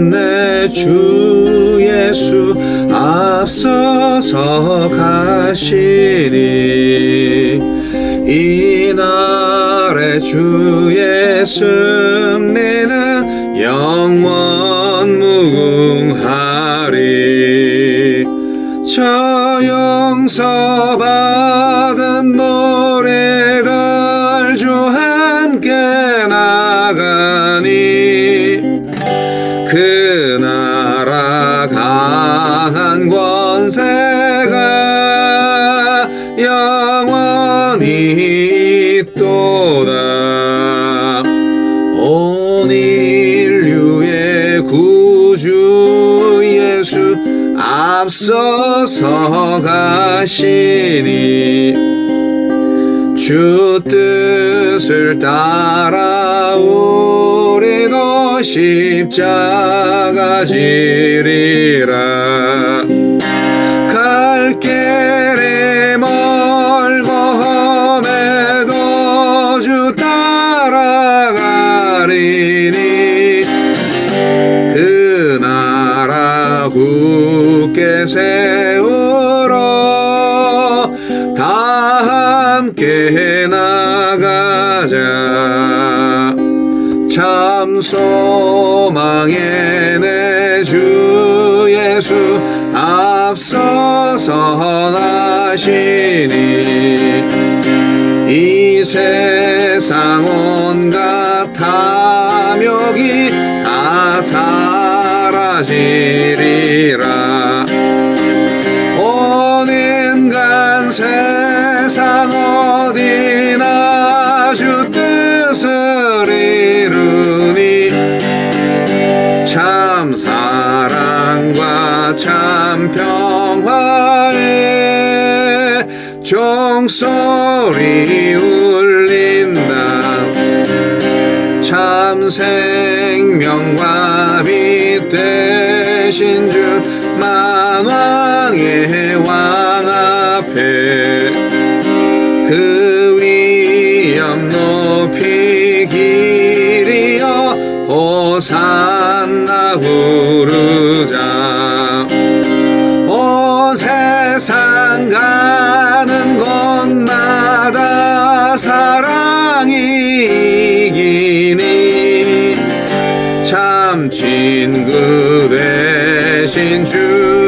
내 주 예수 앞서서 가시니 이날의 주의 승리는 영원 무궁하리. 저 용서받은 모래들 주 함께 나가니 그 나라 강한 권세가 영원히 있도다. 온 인류의 구주 예수 앞서서 가시니 주 뜻을 따라 우리도 십자가 지리라. 갈 길이 멀고 험해도 주 따라가리니 그 나라 굳게 세우러 다 함께 나가자. 참 소망의 내 주 예수 앞서서 나시니 이 세상 온갖 탐욕이 다 사라지리라. 온 인간 세상 어디나 주 뜻을 이루니 참 사랑과 참 평화의 종소리 울린다. 참 생명과 빛 되신 주 만왕의 왕 앞에 그 위엄 높이 길이여 호산나 부르자. 온 세상 가는 곳마다 사랑이 이기니 참 친구 되신 주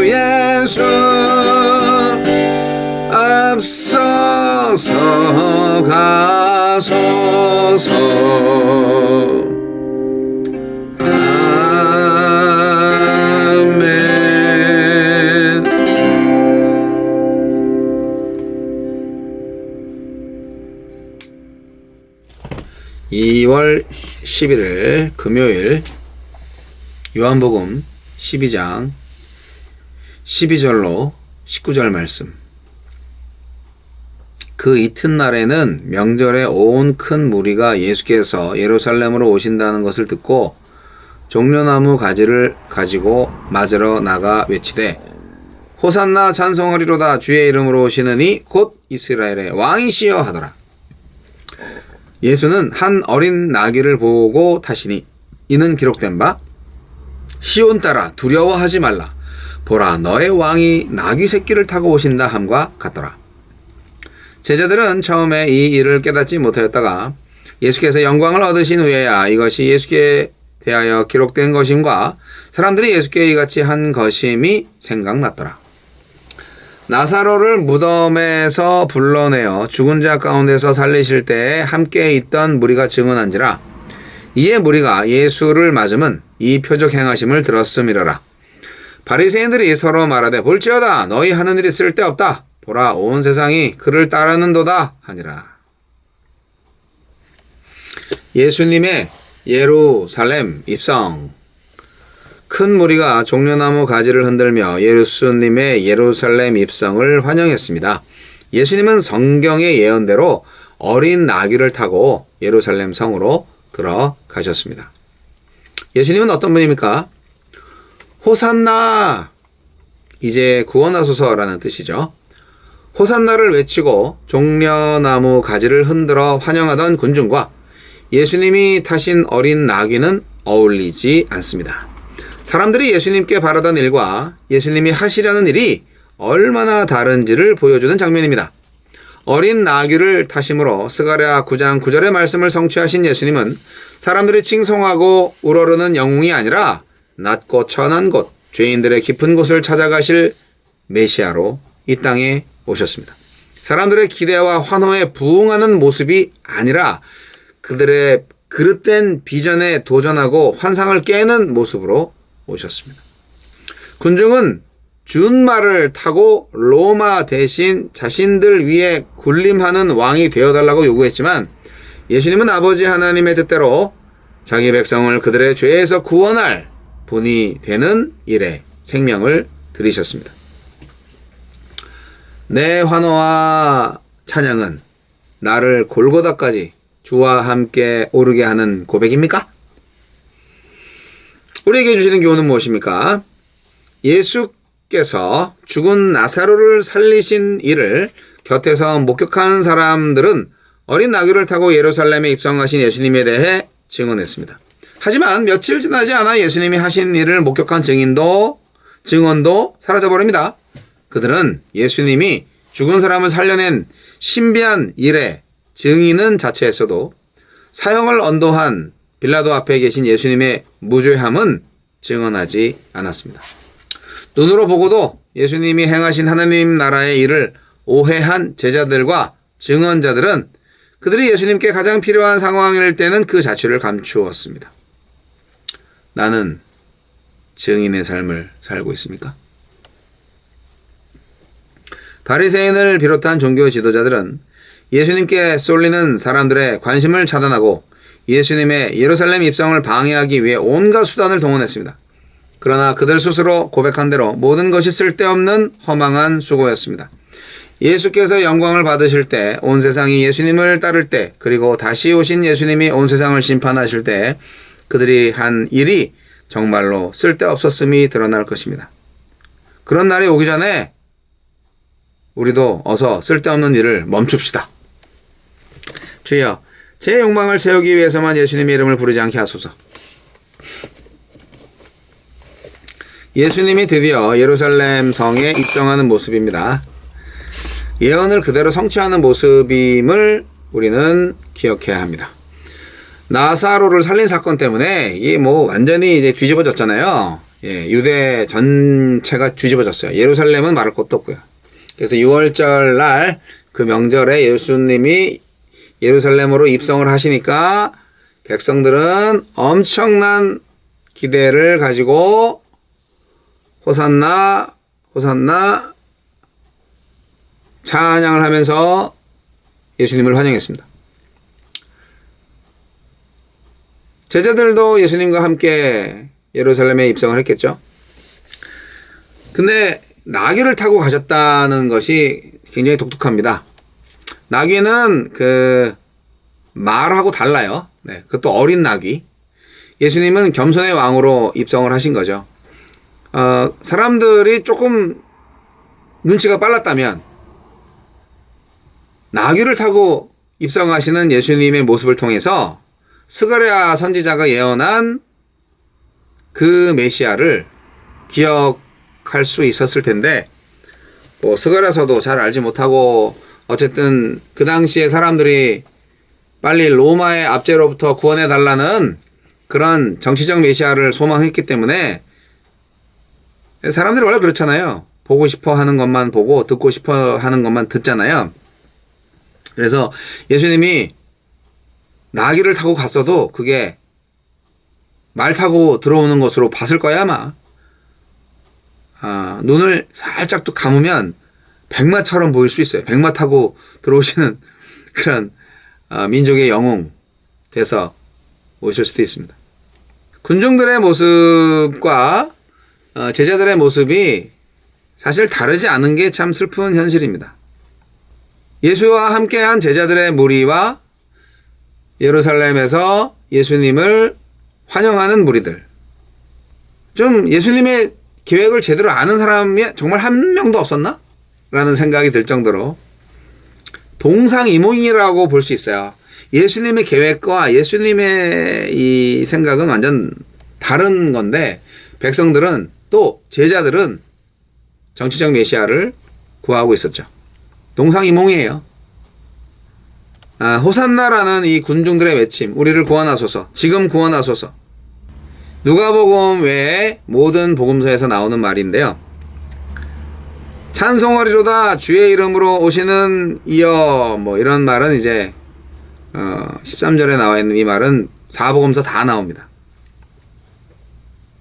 예수 앞서서 가소서. 아멘. 2월 11일 금요일 요한복음 12장 12절로 19절 말씀. 그 이튿날에는 명절에 온 큰 무리가 예수께서 예루살렘으로 오신다는 것을 듣고 종려나무 가지를 가지고 맞으러 나가 외치되 호산나 찬송하리로다. 주의 이름으로 오시는 이 곧 이스라엘의 왕이시여 하더라. 예수는 한 어린 나귀를 보고 타시니 이는 기록된 바 시온 딸아 두려워하지 말라. 보라 너의 왕이 나귀 새끼를 타고 오신다 함과 같더라. 제자들은 처음에 이 일을 깨닫지 못하였다가 예수께서 영광을 얻으신 후에야 이것이 예수께 대하여 기록된 것임과 사람들이 예수께 이같이 한 것임이 생각났더라. 나사로를 무덤에서 불러내어 죽은 자 가운데서 살리실 때에 함께 있던 무리가 증언한지라. 이에 무리가 예수를 맞음은 이 표적 행하심을 들었음이러라. 바리새인들이 서로 말하되 볼지어다 너희 하는 일이 쓸데없다. 보라 온 세상이 그를 따르는도다 하니라. 예수님의 예루살렘 입성. 큰 무리가 종려나무 가지를 흔들며 예수님의 예루살렘 입성을 환영했습니다. 예수님은 성경의 예언대로 어린 나귀를 타고 예루살렘 성으로 들어가셨습니다. 예수님은 어떤 분입니까? 호산나, 이제 구원하소서라는 뜻이죠. 호산나를 외치고 종려나무 가지를 흔들어 환영하던 군중과 예수님이 타신 어린 나귀는 어울리지 않습니다. 사람들이 예수님께 바라던 일과 예수님이 하시려는 일이 얼마나 다른지를 보여주는 장면입니다. 어린 나귀를 타심으로 스가랴 9장 9절의 말씀을 성취하신 예수님은 사람들이 칭송하고 우러르는 영웅이 아니라 낮고 천한 곳, 죄인들의 깊은 곳을 찾아가실 메시아로 이 땅에 오셨습니다. 사람들의 기대와 환호에 부응하는 모습이 아니라 그들의 그릇된 비전에 도전하고 환상을 깨는 모습으로 오셨습니다. 군중은 준말을 타고 로마 대신 자신들 위에 군림하는 왕이 되어달라고 요구했지만 예수님은 아버지 하나님의 뜻대로 자기 백성을 그들의 죄에서 구원할 분이 되는 일에 생명을 들이셨습니다. 내 환호와 찬양은 나를 골고다까지 주와 함께 오르게 하는 고백입니까? 우리에게 주시는 교훈은 무엇입니까? 예수께서 죽은 나사로를 살리신 일을 곁에서 목격한 사람들은 어린 나귀를 타고 예루살렘에 입성하신 예수님에 대해 증언했습니다. 하지만 며칠 지나지 않아 예수님이 하신 일을 목격한 증언도 사라져버립니다. 그들은 예수님이 죽은 사람을 살려낸 신비한 일의 증인은 자체에서도 사형을 언도한 빌라도 앞에 계신 예수님의 무죄함은 증언하지 않았습니다. 눈으로 보고도 예수님이 행하신 하나님 나라의 일을 오해한 제자들과 증언자들은 그들이 예수님께 가장 필요한 상황일 때는 그 자취를 감추었습니다. 나는 증인의 삶을 살고 있습니까? 바리새인을 비롯한 종교 지도자들은 예수님께 쏠리는 사람들의 관심을 차단하고 예수님의 예루살렘 입성을 방해하기 위해 온갖 수단을 동원했습니다. 그러나 그들 스스로 고백한 대로 모든 것이 쓸데없는 허망한 수고였습니다. 예수께서 영광을 받으실 때, 온 세상이 예수님을 따를 때, 그리고 다시 오신 예수님이 온 세상을 심판하실 때 그들이 한 일이 정말로 쓸데없었음이 드러날 것입니다. 그런 날이 오기 전에 우리도 어서 쓸데없는 일을 멈춥시다. 주여, 제 욕망을 채우기 위해서만 예수님의 이름을 부르지 않게 하소서. 예수님이 드디어 예루살렘 성에 입성하는 모습입니다. 예언을 그대로 성취하는 모습임을 우리는 기억해야 합니다. 나사로를 살린 사건 때문에 이게 완전히 이제 뒤집어졌잖아요. 유대 전체가 뒤집어졌어요. 예루살렘은 말할 것도 없고요. 그래서 6월절 날 그 명절에 예수님이 예루살렘으로 입성을 하시니까 백성들은 엄청난 기대를 가지고 호산나 호산나 찬양을 하면서 예수님을 환영했습니다. 제자들도 예수님과 함께 예루살렘에 입성을 했겠죠. 근데 나귀를 타고 가셨다는 것이 굉장히 독특합니다. 나귀는 말하고 달라요. 네, 그것도 어린 나귀. 예수님은 겸손의 왕으로 입성을 하신 거죠. 사람들이 조금 눈치가 빨랐다면 나귀를 타고 입성하시는 예수님의 모습을 통해서 스가랴 선지자가 예언한 그 메시아를 기억할 수 있었을 텐데, 스가랴서도 잘 알지 못하고 어쨌든 그 당시에 사람들이 빨리 로마의 압제로부터 구원해 달라는 그런 정치적 메시아를 소망했기 때문에 사람들이 원래 그렇잖아요. 보고 싶어 하는 것만 보고 듣고 싶어 하는 것만 듣잖아요. 그래서 예수님이 나귀를 타고 갔어도 그게 말 타고 들어오는 것으로 봤을 거야 아마. 눈을 살짝 또 감으면 백마처럼 보일 수 있어요. 백마 타고 들어오시는 그런 민족의 영웅 돼서 오실 수도 있습니다. 군중들의 모습과 제자들의 모습이 사실 다르지 않은 게 참 슬픈 현실입니다. 예수와 함께한 제자들의 무리와 예루살렘에서 예수님을 환영하는 무리들. 좀 예수님의 계획을 제대로 아는 사람이 정말 한 명도 없었나? 라는 생각이 들 정도로 동상이몽이라고 볼 수 있어요. 예수님의 계획과 예수님의 이 생각은 완전 다른 건데 백성들은 또 제자들은 정치적 메시아를 구하고 있었죠. 동상이몽이에요. 호산나라는 이 군중들의 외침, 우리를 구원하소서, 지금 구원하소서. 누가복음 외에 모든 복음서에서 나오는 말인데요. 찬송하리로다 주의 이름으로 오시는 이여, 뭐 이런 말은 이제 13절에 나와 있는 이 말은 사복음서 다 나옵니다.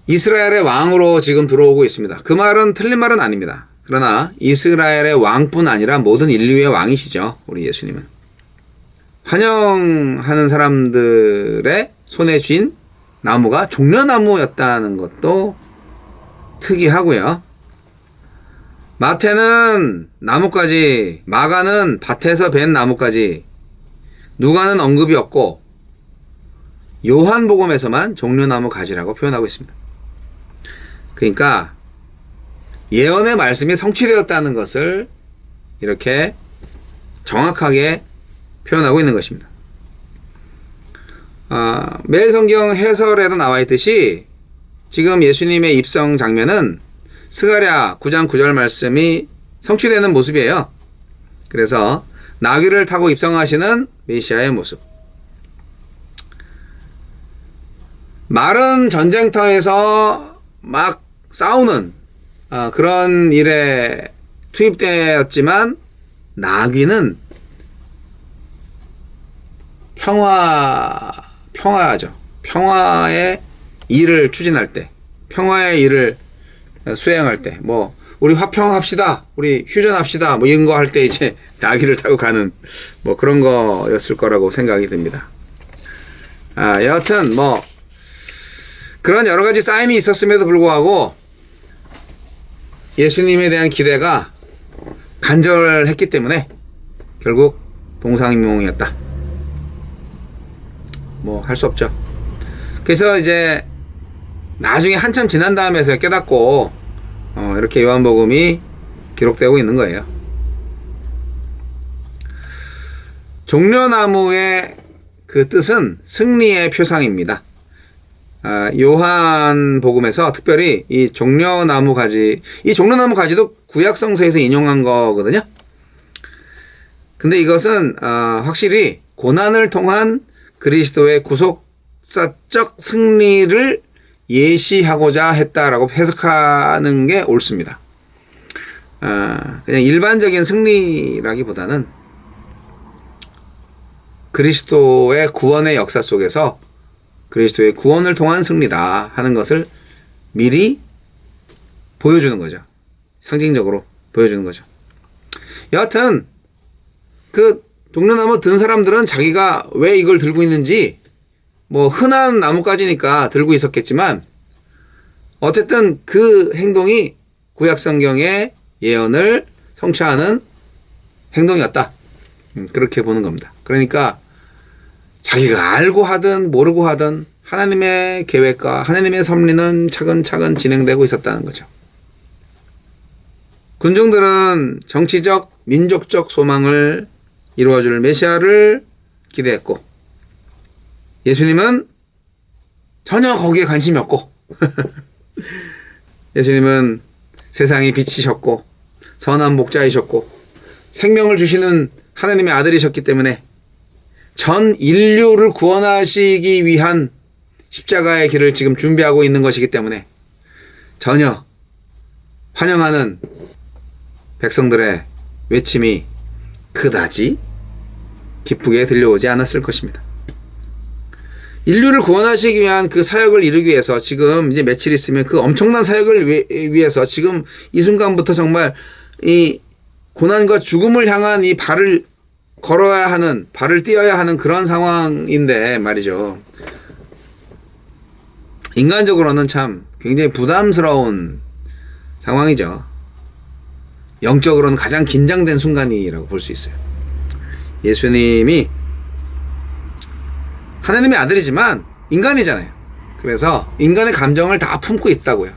이스라엘의 왕으로 지금 들어오고 있습니다. 그 말은 틀린 말은 아닙니다. 그러나 이스라엘의 왕뿐 아니라 모든 인류의 왕이시죠. 우리 예수님은. 환영하는 사람들의 손에 쥔 나무가 종려나무였다는 것도 특이하고요. 마태는 나무까지, 마가는 밭에서 벤 나무까지, 누가는 언급이 없고 요한복음에서만 종려나무 가지라고 표현하고 있습니다. 그러니까 예언의 말씀이 성취되었다는 것을 이렇게 정확하게 표현하고 있는 것입니다. 매일 성경 해설에도 나와 있듯이 지금 예수님의 입성 장면은 스가랴 9장 9절 말씀이 성취되는 모습이에요. 그래서 나귀를 타고 입성하시는 메시아의 모습. 말은 전쟁터에서 막 싸우는 그런 일에 투입되었지만 나귀는 평화죠. 평화의 일을 추진할 때, 평화의 일을 수행할 때, 뭐 우리 화평합시다, 우리 휴전합시다, 뭐 이런 거 할 때 이제 나귀를 타고 가는 뭐 그런 거였을 거라고 생각이 듭니다. 여하튼 뭐 그런 여러 가지 사인이 있었음에도 불구하고 예수님에 대한 기대가 간절했기 때문에 결국 동상이몽이었다. 뭐 할 수 없죠. 그래서 이제 나중에 한참 지난 다음에서 깨닫고 이렇게 요한복음이 기록되고 있는 거예요. 종려나무의 그 뜻은 승리의 표상입니다. 요한복음에서 특별히 이 종려나무 가지, 이 종려나무 가지도 구약성서에서 인용한 거거든요. 근데 이것은 확실히 고난을 통한 그리스도의 구속사적 승리를 예시하고자 했다라고 해석하는 게 옳습니다. 그냥 일반적인 승리라기보다는 그리스도의 구원의 역사 속에서 그리스도의 구원을 통한 승리다 하는 것을 미리 보여주는 거죠. 상징적으로 보여주는 거죠. 여하튼 그 종려나무 든 사람들은 자기가 왜 이걸 들고 있는지 뭐 흔한 나뭇가지니까 들고 있었겠지만 어쨌든 그 행동이 구약성경의 예언을 성취하는 행동이었다. 그렇게 보는 겁니다. 그러니까 자기가 알고 하든 모르고 하든 하나님의 계획과 하나님의 섭리는 차근차근 진행되고 있었다는 거죠. 군중들은 정치적, 민족적 소망을 이루어줄 메시아를 기대했고 예수님은 전혀 거기에 관심이 없고 예수님은 세상의 빛이셨고 선한 목자이셨고 생명을 주시는 하나님의 아들이셨기 때문에 전 인류를 구원하시기 위한 십자가의 길을 지금 준비하고 있는 것이기 때문에 전혀 환영하는 백성들의 외침이 그다지 기쁘게 들려오지 않았을 것입니다. 인류를 구원하시기 위한 그 사역을 이루기 위해서 지금 이제 며칠 있으면 그 엄청난 사역을 위해서 지금 이 순간부터 정말 이 고난과 죽음을 향한 이 발을 걸어야 하는, 발을 띄어야 하는 그런 상황인데 말이죠. 인간적으로는 참 굉장히 부담스러운 상황이죠. 영적으로는 가장 긴장된 순간이라고 볼 수 있어요. 예수님이 하나님의 아들이지만 인간이잖아요. 그래서 인간의 감정을 다 품고 있다고요.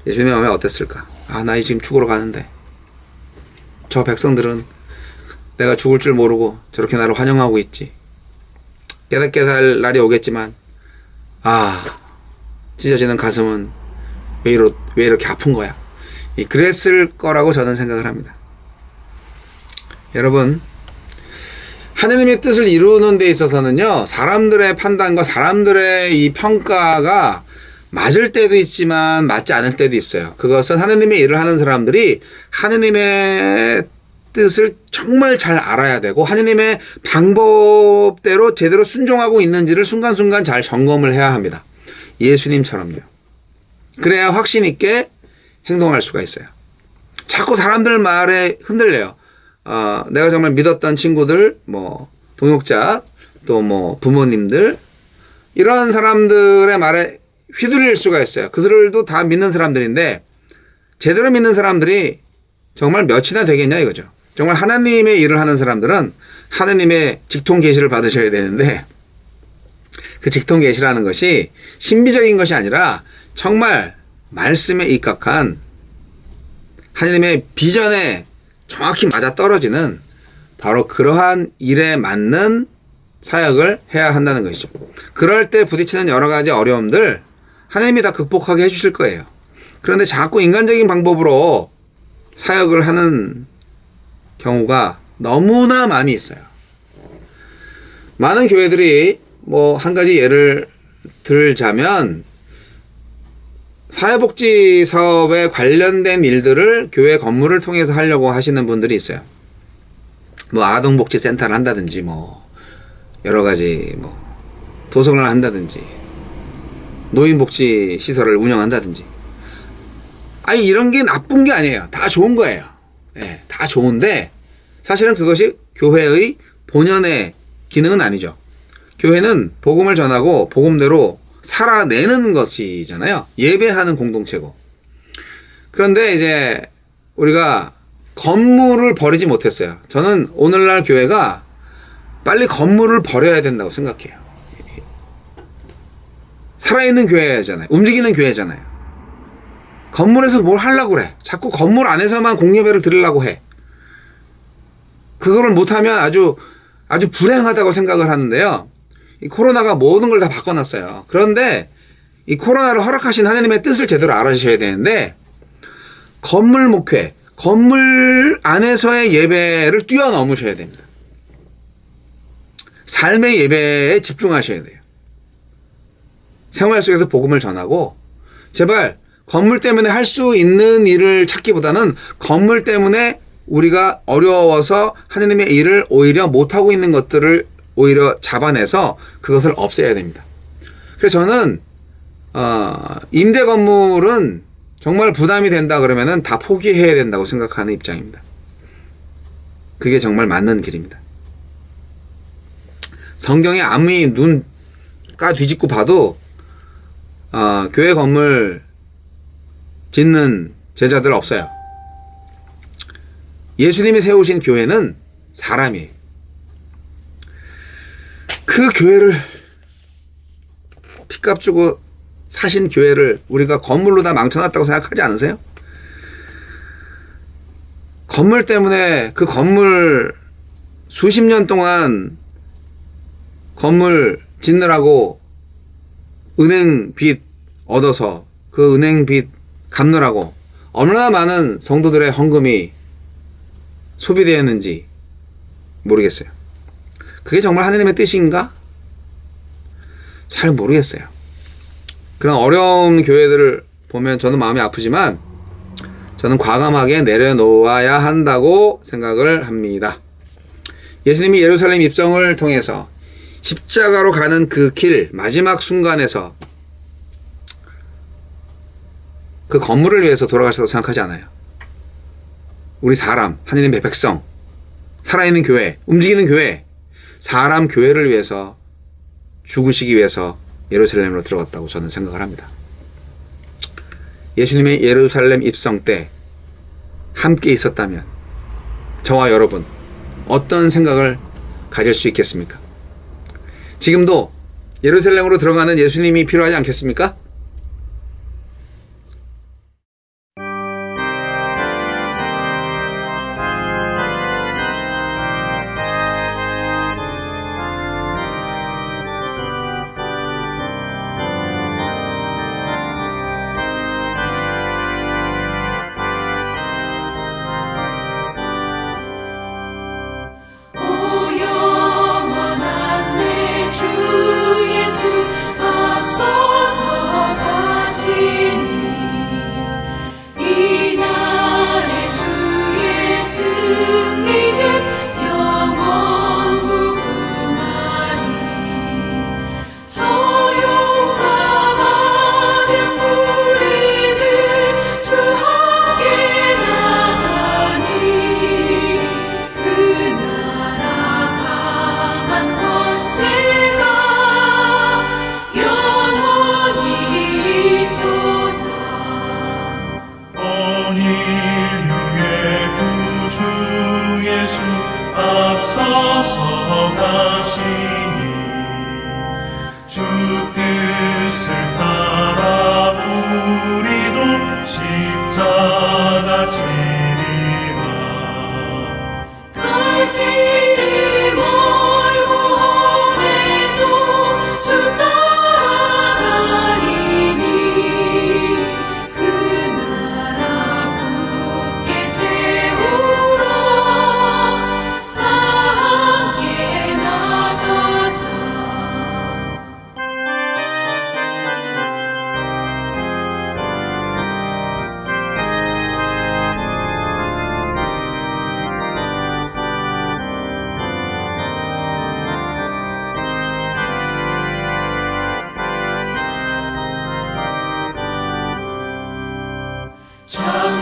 예수님의 마음이 어땠을까? 나 지금 죽으러 가는데 저 백성들은 내가 죽을 줄 모르고 저렇게 나를 환영하고 있지. 깨닫게 할 날이 오겠지만 찢어지는 가슴은 왜 이렇게 아픈 거야? 그랬을 거라고 저는 생각을 합니다. 여러분, 하느님의 뜻을 이루는 데 있어서는요, 사람들의 판단과 사람들의 이 평가가 맞을 때도 있지만 맞지 않을 때도 있어요. 그것은 하느님의 일을 하는 사람들이 하느님의 뜻을 정말 잘 알아야 되고 하느님의 방법대로 제대로 순종하고 있는지를 순간순간 잘 점검을 해야 합니다. 예수님처럼요. 그래야 확신 있게 행동할 수가 있어요. 자꾸 사람들 말에 흔들려요. 내가 정말 믿었던 친구들, 동역자, 또 부모님들, 이런 사람들의 말에 휘둘릴 수가 있어요. 그들도 다 믿는 사람들인데, 제대로 믿는 사람들이 정말 몇이나 되겠냐 이거죠. 정말 하나님의 일을 하는 사람들은 하나님의 직통 계시를 받으셔야 되는데, 그 직통 계시라는 것이 신비적인 것이 아니라 정말 말씀에 입각한 하나님의 비전에 정확히 맞아떨어지는 바로 그러한 일에 맞는 사역을 해야 한다는 것이죠. 그럴 때 부딪히는 여러 가지 어려움들 하나님이 다 극복하게 해주실 거예요. 그런데 자꾸 인간적인 방법으로 사역을 하는 경우가 너무나 많이 있어요. 많은 교회들이 한 가지 예를 들자면 사회복지 사업에 관련된 일들을 교회 건물을 통해서 하려고 하시는 분들이 있어요. 아동복지센터를 한다든지 여러 가지 도성을 한다든지 노인복지 시설을 운영한다든지. 이런 게 나쁜 게 아니에요. 다 좋은 거예요. 네, 다 좋은데 사실은 그것이 교회의 본연의 기능은 아니죠. 교회는 복음을 전하고 복음대로 살아내는 것이잖아요. 예배하는 공동체고. 그런데 이제 우리가 건물을 버리지 못했어요. 저는 오늘날 교회가 빨리 건물을 버려야 된다고 생각해요. 살아있는 교회잖아요. 움직이는 교회잖아요. 건물에서 뭘 하려고 그래. 자꾸 건물 안에서만 공예배를 드리려고 해. 그거를 못하면 아주 불행하다고 생각을 하는데요. 이 코로나가 모든 걸 다 바꿔놨어요. 그런데 이 코로나를 허락하신 하나님의 뜻을 제대로 알아주셔야 되는데 건물 목회, 건물 안에서의 예배를 뛰어넘으셔야 됩니다. 삶의 예배에 집중하셔야 돼요. 생활 속에서 복음을 전하고 제발 건물 때문에 할 수 있는 일을 찾기보다는 건물 때문에 우리가 어려워서 하나님의 일을 오히려 못하고 있는 것들을 오히려 잡아내서 그것을 없애야 됩니다. 그래서 저는 임대 건물은 정말 부담이 된다 그러면은 다 포기해야 된다고 생각하는 입장입니다. 그게 정말 맞는 길입니다. 성경에 아무리 눈 뒤집고 봐도 교회 건물 짓는 제자들 없어요. 예수님이 세우신 교회는 사람이에요. 그 교회를 핏값 주고 사신 교회를 우리가 건물로 다 망쳐놨다고 생각하지 않으세요? 건물 때문에 그 건물 수십 년 동안 건물 짓느라고 은행 빚 얻어서 그 은행 빚 갚느라고 얼마나 많은 성도들의 헌금이 소비되었는지 모르겠어요. 그게 정말 하나님의 뜻인가? 잘 모르겠어요. 그런 어려운 교회들을 보면 저는 마음이 아프지만 저는 과감하게 내려놓아야 한다고 생각을 합니다. 예수님이 예루살렘 입성을 통해서 십자가로 가는 그 길 마지막 순간에서 그 건물을 위해서 돌아가셨다고 생각하지 않아요. 우리 사람, 하나님의 백성, 살아있는 교회, 움직이는 교회, 사람 교회를 위해서 죽으시기 위해서 예루살렘으로 들어갔다고 저는 생각을 합니다. 예수님의 예루살렘 입성 때 함께 있었다면 저와 여러분 어떤 생각을 가질 수 있겠습니까? 지금도 예루살렘으로 들어가는 예수님이 필요하지 않겠습니까?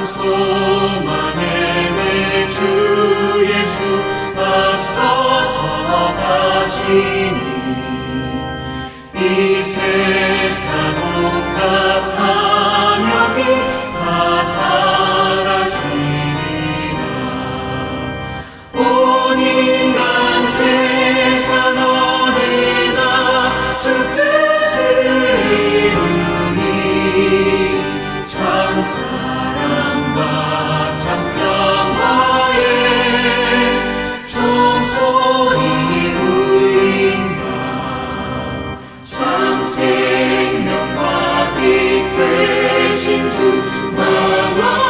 장소만에 내 주 예수 앞서서 가시니 이 세상 온갖 탐욕이 다 사라지리라. 온 인간 세상 어디나 주 뜻을 이루니 참 사랑과 참 평화에 종소리 울린다. 참 생명과 빛 되신 주 나와